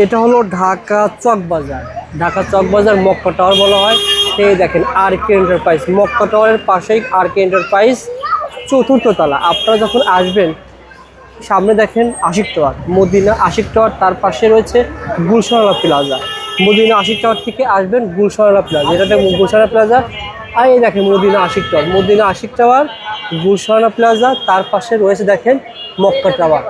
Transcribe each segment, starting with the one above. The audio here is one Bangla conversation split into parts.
এটা হলো ঢাকা চকবাজার, ঢাকা চকবাজার মক্কা টাওয়ার বলা হয়। এই দেখেন আরকে এন্টারপ্রাইজ, মক্কা টাওয়ারের পাশেই আরকে এন্টারপ্রাইজ, চতুর্থ তলা। আপনারা যখন আসবেন সামনে দেখেন আশিক টাওয়ার, মদিনা আশিক টাওয়ার, তার পাশে রয়েছে গুলশান প্লাজা। মদিনা আশিক টাওয়ার থেকে আসবেন গুলশান প্লাজা, এটাতে গুলশান প্লাজা। আর এই দেখেন Madina Ashiq tower, Madina Ashiq tower, Gulshan plaza, তার পাশে রয়েছে দেখেন মক্কা টাওয়ার।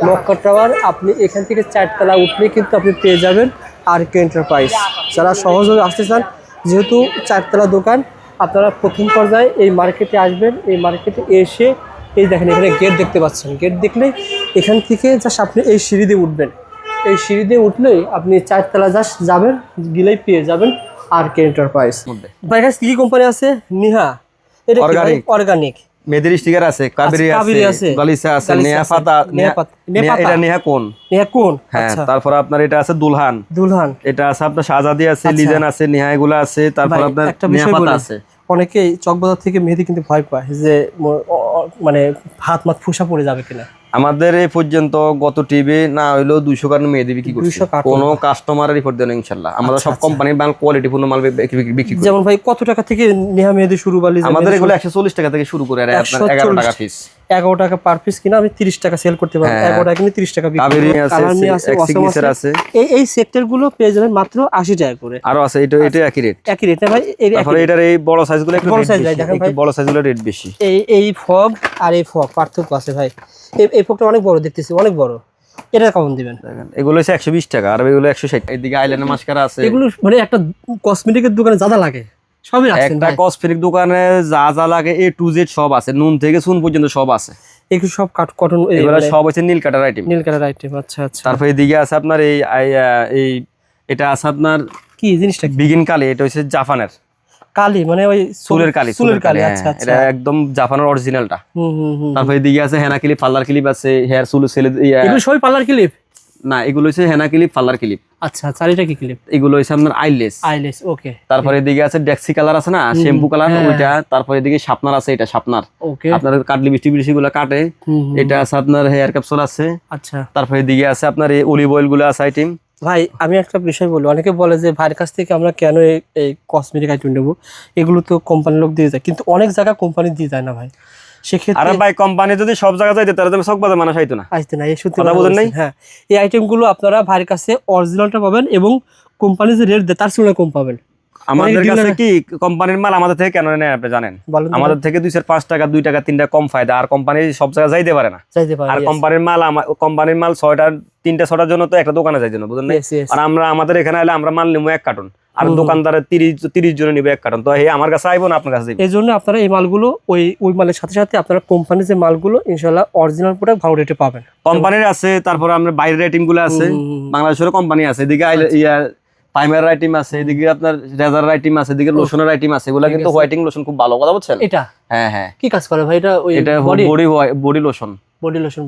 মক্কা টাওয়ার আপনি এখান থেকে 4 তলা উঠলে কিন্তু আপনি পেয়ে যাবেন আরকে এন্টারপ্রাইজ। যারা সহজভাবে আসতে চান, যেহেতু 4 তলা দোকান, আপনারা প্রথম পর্যায়ে এই মার্কেটে আসবেন। এই মার্কেটে এসে এই দেখেন এখানে গেট দেখতে পাচ্ছেন, গেট দেখলে এখান থেকে জাস্ট আপনি এই সিঁড়ি দিয়ে উঠবেন। এই সিঁড়ি দিয়ে উঠলেই আপনি 4 তলা জাস্ট যাবেন, গেলেই পেয়ে যাবেন আরকে এন্টারপ্রাইজ। ভাই কাছে কি কোম্পানি আছে? নিহা, এটা অর্গানিক মেহেদির স্টিকার আছে, কাবেরি আছে, গালিসা আছে, নেহা পাতা, এটা নেহা কোন, নেহা কোন। হ্যাঁ। তারপর আপনার এটা আছে দুলহান, এটা আছে আপনার শাহজাদি আছে, লিজেন আছে, নেহা এগুলা আছে। তারপর আপনার নেহা পাতা আছে। অনেকেই চকবাজার থেকে মেহেদি কিন্তু ভয় পায় যে মানে হাত মাত ফুসা পড়ে যাবে কিনা। আমাদের এই পর্যন্ত গত টিভি না হইলেও 200 কার্টন মেহেদি বিক্রি করছি, কোনো কাস্টমারের রিপোর্ট দেন ইনশাআল্লাহ। আমরা সব কোম্পানির মাল, কোয়ালিটিপূর্ণ মাল বিক্রি করি। যেমন ভাই কত টাকা থেকে নেহা মেহেদি শুরু? আমাদের এগুলো 140 টাকা থেকে শুরু করে, আর আপনার 11 টাকা পিস, 11 টাকা পার পিস কিনা আমি 30 টাকা সেল করতে পারবো। 11 টাকা কিনে 30 টাকা বিক্রি করি। এক্সিগনিসার আছে, এই সেক্টর গুলো পেয়ে যাবেন মাত্র 80 টাকা করে। আরো আছে, এটা একই রেট না ভাই? তারপরে এটার এই বড় সাইজগুলো একটু বড় সাইজ ভাই, দেখেন ভাই বড় সাইজগুলো রেট বেশি। এই ফগ আর এই ফগ পার্থক্য আছে ভাই। এই ফগটা অনেক বড় দেখতেছি, অনেক বড়। এটা কেমন দিবেন? দেখেন এগুলো হচ্ছে 120 টাকা, আর এগুলো 160। এদিকে আইল্যান্ড মাস্কারা আছে। এগুলো মানে একটা কসমেটিকের দোকানে যা লাগে সবই রাখছেন। একটা কসমেটিক দোকানে যা লাগে A to Z সব আছে, নুন থেকে চুন পর্যন্ত সব আছে। এগুলো সব কটন, এগুলো সব হচ্ছে নীল কাটার আইটেম, নীল কাটার আইটেম। আচ্ছা আচ্ছা। তারপর এদিকে আছে আপনার এই এটা আছে আপনার কি জিনিসটা? বিগিন কালি, এটা হচ্ছে জাপানের কালি, মানে ওই চুলের কালি। আচ্ছা আচ্ছা, এটা একদম জাপানের অরিজিনালটা। তারপর এদিকে আছে হেনা ক্লিপ, পার্লার ক্লিপ আছে, হেয়ার চুল সেলে। এগুলো সবই পার্লার ক্লিপ না, এগুলো হচ্ছে হেনা ক্লিপ, পার্লার ক্লিপ। আচ্ছা আচ্ছা। আর এটা কি ক্লিপ? এগুলো হচ্ছে আপনার আইলেস। ওকে। তারপরে এদিকে আছে ডেক্সি কালার আছে না, শ্যাম্পু কালার ওইটা। তারপরে এদিকে শার্পনার আছে, এটা শার্পনার। ওকে। আপনার কাটলি বৃষ্টি গুলো কাটে, এটা আছে আপনার হেয়ার ক্যাপসুল আছে। আচ্ছা। তারপরে এদিকে আছে আপনার এই অলিভ অয়েল গুলো আছে আইটেম। ভাই আমি একটা বিষয় বলি, অনেকে বলে যে ভাইয়ের কাছ থেকে আমরা কেন এই কসমেটিক আইটেম নেবো, এগুলো তো কোম্পানির লোক দিয়ে যায়, কিন্তু অনেক জায়গা কোম্পানি দিয়ে যায় না ভাই। সেক্ষেত্রে আরে ভাই, কোম্পানি যদি সব জায়গায় যাইতো তাহলে তুমি চকবাজার মানুষ আইতো না, আসতে না। এই সত্যি কথা বুঝেন নাই? হ্যাঁ, এই আইটেমগুলো আপনারা ভাইয়ের কাছে অরিজিনালটা পাবেন এবং কোম্পানি যে রেট দেয় তার তুলনায় কম পাবেন। আমাদের কাছে কি কোম্পানির মাল আমাদের থেকে কেন নেয় আপনি জানেন? আমাদের থেকে 2-5 টাকা 2 টাকা 3 টাকা কম ফায়দা। আর কোম্পানি সব জায়গায় যাইতে পারে না। আর কোম্পানির মাল 6টা 3টা 6টার জন্য তো একটা দোকানে যাইতে না, বুঝলেন না? আর আমরা আমাদের এখানে আইলে আমরা মাল নিবো 1 কার্টন, আর দোকানদারের 30 জন নিবে 1 কার্টন। তো আমার কাছে আইবো না, আপনার কাছে যাইবো। এই জন্য আপনারা এই মালগুলো ওই মালের সাথে সাথে আপনারা কোম্পানির যে মালগুলো ইনশাআল্লাহ অরিজিনাল প্রোডাক্ট ভালো রেটে পাবেন। কোম্পানির আছে, তারপর আমরা বাইরের আইটেম গুলো আছে, বাংলাদেশের কোম্পানি আছে। এদিকে প্রাইমার আইটেম আছে, এদিকে আপনার রেজার আইটেম আছে, এদিকে লোশনের আইটেম আছে। এগুলা কিন্তু হোয়াইটিং লোশন খুব ভালো, কথা বলছেন? এটা হ্যাঁ কি কাজ করে ভাই? এটা বডি লোশন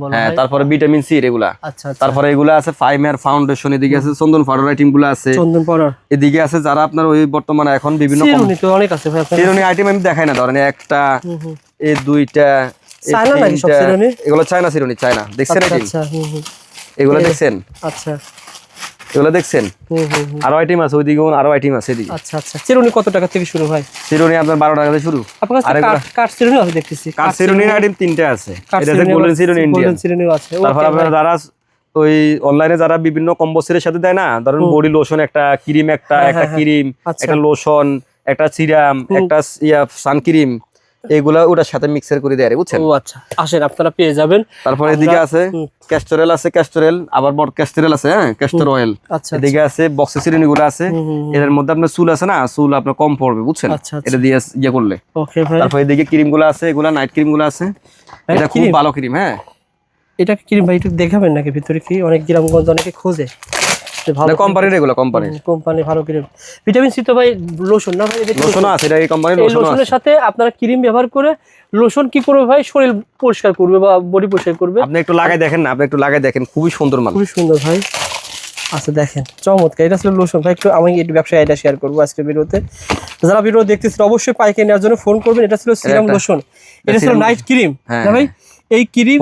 বলা হ্যাঁ। হয়। তারপরে ভিটামিন সি এগুলা। আচ্ছা। তারপরে এগুলা আছে প্রাইমার ফাউন্ডেশন। এদিকে আছে চন্দন পাউডার আইটেম গুলো আছে, চন্দন পাউডার। এদিকে আছে যারা আপনার ওই বর্তমানে এখন বিভিন্ন চিরুনি তো অনেক আছে ভাই। আপনার চিরুনি আইটেম আমি দেখাই না, ধরেন একটা, এই দুইটা, চায়না নাকি সব চিরুনি? এগুলো চায়না চিরুনি, চায়না। দেখছেন আইটেম? আচ্ছা। এগুলো দেখছেন? আচ্ছা, এগুলো দেখছেন? আরো আইটেম আছে, ওইদিকে আরো আইটেম আছে এদিকে। আচ্ছা আচ্ছা। চিরুনি কত টাকা থেকে শুরু ভাই? চিরুনি আপনার 12 টাকা থেকে শুরু। আপনার কাছে কাট চিরুনি আছে দেখতেছি। কাট চিরুনির আইটেম 3টা আছে। এটা হচ্ছে গোল্ডেন চিরুনি, ইন্ডিয়ান চিরুনি আছে। তারপর আপনারা যারা ওই অনলাইনে যারা বিভিন্ন কম্বোসের সাথে দেয় না, ধরেন বডি লোশন একটা, ক্রিম একটা ক্রিম, একটা লোশন, একটা সিরাম, একটা সানক্রিম, এগুলা ওটার সাথে মিক্সার করে দেয়, বুঝছেন? ও আচ্ছা। আসেন আপনারা পেয়ে যাবেন। তারপর এদিকে আছে ক্যাস্টর আছে, আবার বড় ক্যাস্টর আছে, হ্যাঁ, ক্যাস্টর অয়েল। এদিকে আছে বক্সের চিরুনি গুলো আছে। এর মধ্যে আপনার চুল আছে না, চুল আপনার কম পড়বে, বুঝছেন? এটা দিয়ে ইয়ে করলে। ওকে ভাই। তারপর এদিকে ক্রিম গুলো আছে, এগুলা নাইট ক্রিম গুলো আছে। এটা খুব ভালো ক্রিম। হ্যাঁ, এটা ক্রিম ভাই একটু দেখাবেন নাকি ভিতরে কি? অনেক গ্রামগঞ্জ অনেকে খোঁজে ভালো কোম্পানির, এগুলো কোম্পানি ভালো ক্রিম। ভিটামিন সি তো ভাই লোশন না ভাই? লোশন আছে, এটা এই কোম্পানির লোশন আছে। লোশনের সাথে আপনারা ক্রিম ব্যবহার করে লোশন কি করবে ভাই? শরীর পরিষ্কার করবে বা বডি পরিষ্কার করবে। আপনি একটু লাগাই দেখেন না, খুবই সুন্দর মাল, খুবই সুন্দর ভাই। আচ্ছা দেখেন, চমৎকার। এটা ছিল লোশন ভাই। একটু আমি এই ব্যবসায় এটা শেয়ার করবো আজকে ভিডিওতে। যারা ভিডিও দেখতেছেন অবশ্যই পাইকারি নেওয়ার জন্য ফোন করবেন। এটা ছিল সিরাম লোশন, এটা ছিল নাইট ক্রিম না ভাই? এই ক্রিম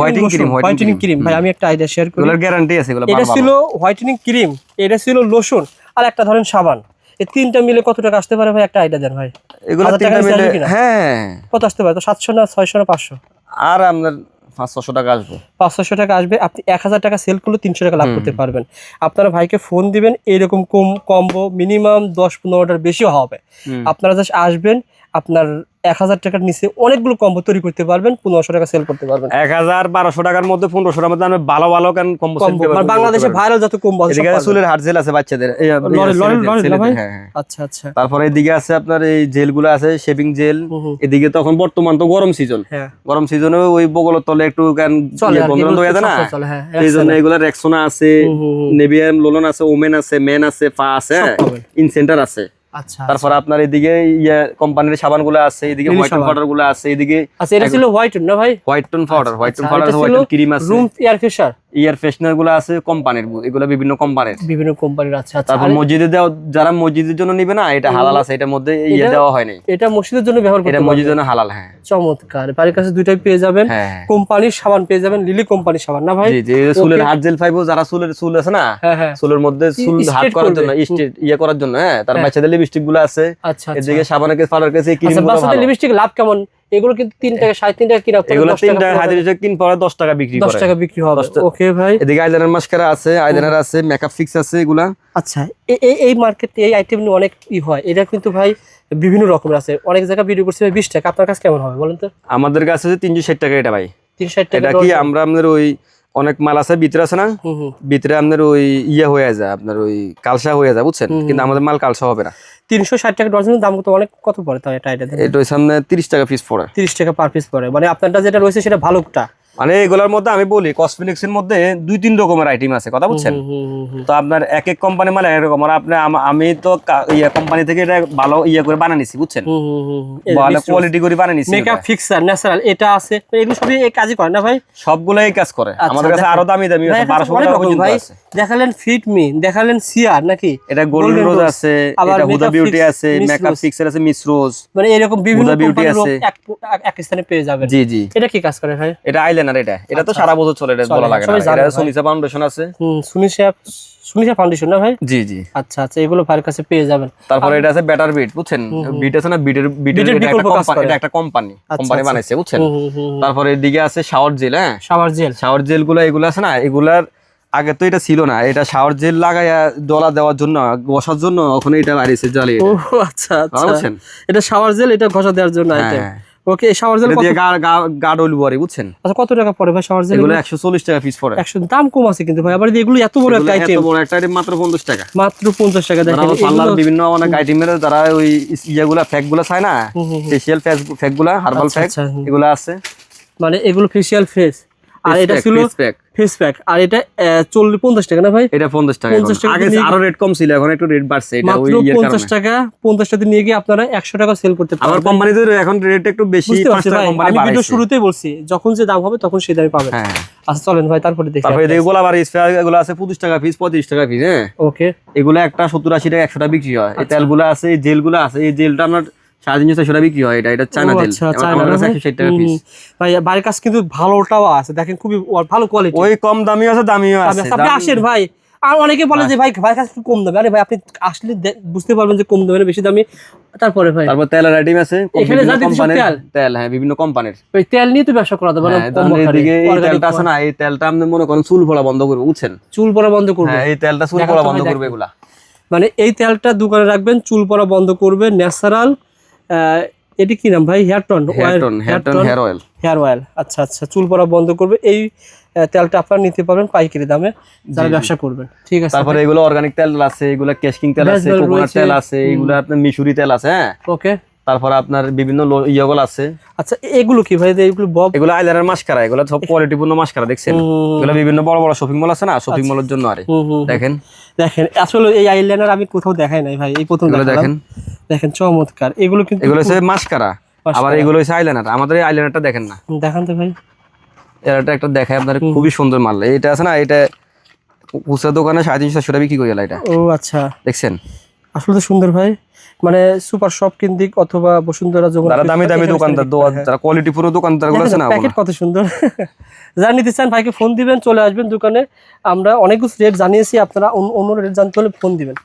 হোয়াইটেনিং ক্রিম ভাই আমি একটা আইডিয়া শেয়ার করি, এগুলোর গ্যারান্টি আছে, এগুলো এটা ছিল হোয়াইটেনিং ক্রিম, এটা ছিল লোশন, আর একটা ধরেন সাবান, এই তিনটা মিলে কত টাকা আসতে পারে ভাই? একটা আইডিয়া দেন ভাই। এগুলো তিনটা মিলে হ্যাঁ কত আসতে পারে? তো 700 না 600 না 500? আর আপনার 500-600 টাকা আসবে, 500-600 টাকা আসবে। আপনি 1000 টাকা সেল করলে 300 টাকা লাভ করতে পারবেন। আপনারা ভাইকে ফোন দিবেন, এরকম কম্বো মিনিমাম 10-15টার বেশিও হবে। আপনারা জাস্ট আসবেন, আপনার 1000 টাকার নিচে অনেকগুলো কম্বো তৈরি করতে পারবেন, 1500 টাকা সেল করতে পারবেন। 1000-1200 টাকার মধ্যে 1500 মধ্যে আমি ভালো ভালো কেন কম্বো সেল করতে পারবো। বাংলাদেশে ভাইরাল যত কম্বো আছে, এদিকে চুলের হার্ট জেল আছে বাচ্চাদের, আচ্ছা আচ্ছা। তারপরে এদিকে আছে আপনার এই জেলগুলো আছে, শেভিং জেল। এদিকে তখন বর্তমান তো গরম সিজন, গরম সিজনে ওই বগলের তলে একটু বন্ধ হয়ে যায় না, এই জন্য এগুলো রেক্সোনা আছে, নেভিয়াম লোলন আছে, ওমেন আছে, মেন আছে, ফা আছে, ইনসেন্টার আছে। তারপর আপনার এদিকে কোম্পানির সাবানগুলো আছে, এদিকে হোয়াইট টোন পাউডার গুলো আছে, এদিকে আচ্ছা এটা ছিল হোয়াইট টোন না ভাই? White tone powder, white tone powder, white tone cream আছে, রুম এয়ার ফ্রেশনার গুলো আছে কোম্পানির, এগুলো বিভিন্ন কোম্পানির আছে। আচ্ছা তারপর মসজিদে দেওয়া, যারা মসজিদের জন্য নিবে না, এটা হালাল আছে, এটার মধ্যে দেওয়া হয় নাই, এটা মসজিদের জন্য ব্যবহার করতে এটা মসজিদের জন্য হালাল। হ্যাঁ চমৎকার, বাড়ির কাছে দুইটাই পেয়ে যাবেন। কোম্পানির সাবান পেয়ে যাবেন, লিলি কোম্পানির সাবান না ভাই? জি জি, চুলের হার্ট জেল পাইবো, যারা চুল আছে না, চুলের মধ্যে চুল হাত করার জন্য, করার জন্য, হ্যাঁ তার বাচ্চাদের লিপস্টিক গুলো আছে। আচ্ছা এদিকে সাবানের কাছে পাউডার কাছে ক্রিম গুলো ভালো। লিপস্টিক লাভ কেমন? এগুলো কিন্তু 3 টাকা 3.5 টাকা কিনা, এগুলো 3 টাকা হাতে রেখে কিন পরে 10 টাকা বিক্রি করে, 10 টাকা বিক্রি হবে। ওকে ভাই, এদিকে আইলাইনার মাস্কারা আছে, আইলাইনার আছে, মেকআপ ফিক্স আছে এগুলা। আচ্ছা এই মার্কেটে এই আইটেম নিয়ে অনেক হয়, এটা কিন্তু ভাই বিভিন্ন রকমের আছে, অনেক জায়গা ভিডিও করছে 20 টাকা। আপনার কাছে কেমন হবে বলেন তো? আমাদের কাছে 360 টাকা এটা ভাই, 360 টাকা। এটা কি আমরা আমাদের ওই অনেক মাল আছে ভিতরে আছে না, ভিতরে আপনার ওই হয়ে যায়, আপনার ওই কালসা হয়ে যায়, বুঝছেন, কিন্তু আমাদের মাল কালসা হবে না। 360 টাকা ডজনের দাম কত? অনেক কত পড়ে তাই? এটা ওই সামনে 30 টাকা পিস পড়ে, 30 টাকা পার পিস পড়ে। মানে আপনারটা যেটা রয়েছে সেটা ভালোটা, মানে এগুলোর মধ্যে আমি বলি কসমেটিক্স এর মধ্যে 2-3 রকমের আইটেম আছে, কথা বুঝছেন? তো আপনার এক এক কোম্পানি মানে এক রকম, আর আপনি আমি তো কোম্পানি থেকে এটা ভালো করে বানানিছি, বুঝছেন, ভালো কোয়ালিটি করে বানানিছি। মেকআপ ফিক্সার ন্যাচারাল এটা আছে, এগুলো সবই এই কাজই করে না ভাই? সবগুলাই কাজ করে। আমাদের কাছে আরো দামি দামি আছে, 1200 টাকা পর্যন্ত আছে। দেখালেন ফিট মি, দেখালেন সিআর নাকি, এটা গোল্ডেন রোজ আছে, এটা হুদা বিউটি আছে, মেকআপ ফিক্সার আছে, মিস রোজ, মানে এরকম বিভিন্ন কোম্পানির এক স্থানে পেয়ে যাবেন। জি জি। এটা কি কাজ করে ভাই? এটা আইলাইনার, এটা তো সারা বছর চলে, এটা বলা লাগে না। এটা সুনিসা ফাউন্ডেশন আছে, সুনিসা ফাউন্ডেশন না ভাই? জি জি। আচ্ছা আচ্ছা, এগুলো ভাইয়ের কাছে পেয়ে যাবেন। তারপর এটা আছে বেটার বিট, বুঝছেন, বিট আছে না, বিটের এটা একটা কোম্পানি বানাইছে, বুঝছেন। তারপর এদিকে আছে শাওয়ার জেল, হ্যাঁ শাওয়ার জেল গুলো, এগুলো আছে না, এগুলার আগে তো এটা ছিল না, এটা শাওয়ার জেল লাগায়া ডলা দেওয়ার জন্য, ঘষার জন্য ওখানে এটা বাড়িয়েছে জ্বালিয়ে। ও আচ্ছা আচ্ছা, বুঝছেন, এটা শাওয়ার জেল, এটা ঘষা দেওয়ার জন্য আইটেম। ওকে, শাওয়ার জেল দিয়ে গার্ড অয়েল পরে, বুঝছেন। আচ্ছা কত টাকা পড়ে ভাই শাওয়ার জেল? এগুলো 140 টাকা পিস পড়ে। 100, দাম কম আছে কিন্তু ভাই, আবার এগুলো এত বড় একটা আইটেম, এত বড় একটা আইটেম মাত্র 50 টাকা, মাত্র 50 টাকা। দেখেন পার্লার বিভিন্ন অনেক আইটেমের, যারা ওই ইয়াগুলা ফ্যাক গুলা চায় না, ফেশিয়াল ফ্যাক গুলা, হার্বাল ফ্যাক, এগুলা আছে, মানে এগুলো ফেশিয়াল ফেস। আর এটা ছিল ফেস প্যাক, আর এটা 50 টাকা না ভাই? এটা 50 টাকা। আগে আরো রেট কম ছিল, এখন একটু রেট বাড়ছে, এটা ওই ইয়ের কারণে। 50 টাকা, 50 টাকা নিয়ে গিয়ে আপনারা 100 টাকা সেল করতে পারবেন। আমার কোম্পানিতে এখন রেট একটু বেশি, 5 টাকা কোম্পানি বাড়াইছে। আমি ভিডিও শুরুতেই বলছি, যখন যে দাম হবে তখন সেই দামে পাবেন। হ্যাঁ আচ্ছা চলেন ভাই তারপরে দেখি। তারপরে এই গোলাবাড়ি স্প্রে এগুলো আছে 25 টাকা পিস, 35 টাকা পিস। হ্যাঁ ওকে, এগুলো একটা 70-80 টাকা, 100 টাকা বিক্রি হয়। এই তেলগুলো আছে, এই জেলগুলো আছে, এই জেলটা আপনার 350-400 টাকা বিক্রি হয়। এটা চায়না জেল, আমাদের কাছে 160 টাকা পিস। ভাই বাড়ির কাছে কিন্তু ভালোটাও আছে, দেখেন খুবই ভালো কোয়ালিটি। ওই কম দামিও আছে, দামিও আছে। আপনি আসেন ভাই, আর অনেকে বলে যে ভাই ভাইয়ের কাছে কম দামে। আরে ভাই আপনি আসলে বুঝতে পারবেন যে কম দামে না বেশি দামি। তারপরে ভাই তারপর তেলের আইটেম আছে, এখানে কোম্পানির তেল, হ্যাঁ বিভিন্ন কোম্পানির। ওই তেল নিয়ে তো ব্যবসা করা যাবে না। এদিকে এই তেলটা আছে না, এই তেলটা আপনি মনে করেন চুল পড়া বন্ধ করবে, বুঝছেন, চুল পড়া বন্ধ করবে। হ্যাঁ এই তেলটা চুল পড়া বন্ধ করবে। এগুলা মানে এই তেলটা দোকানে রাখবেন, চুল পড়া বন্ধ করবে, ন্যাচারাল। এটি কি নাম ভাই? Hair oil. আচ্ছা আচ্ছা, চুল পড়া বন্ধ করবে। এই তেলটা আপনারা নিতে পারবেন পাইকারি দামে যারা ব্যবসা করবেন, ঠিক আছে। তারপরে এগুলো অর্গানিক তেল আছে, এগুলো কেশকিং তেল আছে, কোকোনাট তেল আছে, এগুলো আপনার মিশুরি তেল আছে। হ্যাঁ ওকে, তারপর আপনার বিভিন্ন ইয়েগুলো আছে। আচ্ছা এগুলো কি ভাই? এগুলো আইলাইনার মাস্কারা, এগুলো সব কোয়ালিটিপূর্ণ মাস্কারা, দেখছেন। এগুলো বিভিন্ন বড় বড় শপিং মল আছে না, শপিং মলের জন্য। আরে দেখেন দেখেন, আসলে এই আইলাইনার আমি কোথাও দেখাই নাই ভাই, এই প্রথম দেখেন। দেখেন চমৎকার, এগুলো কিন্তু এগুলো হচ্ছে মাস্কারা, আবার এগুলো হচ্ছে আইলাইনার। আমাদের এই আইলাইনারটা দেখেন না, দেখান তো ভাই। এটা একটা দেখায় আপনার, খুবই সুন্দর মাল। এটা আছে না, এটা খুচরা দোকানে 350-400 টাকা বিক্রি করে গেল এটা। ও আচ্ছা, দেখছেন আসলে তো সুন্দর ভাই। মানে সুপার শপ কেন্দ্রিক অথবা বসুন্ধরা যমুনা যারা দামি দামি দোকানদার যারা কোয়ালিটি পুরো দোকানদার গুলো আছে না, প্যাকেট কত সুন্দর। যারা নিতে চান ভাইকে ফোন দিবেন, চলে আসবেন দোকানে। আমরা অনেক কিছু রেট জানিয়েছি, আপনারা অন্য রেট জানতে হলে ফোন দিবেন।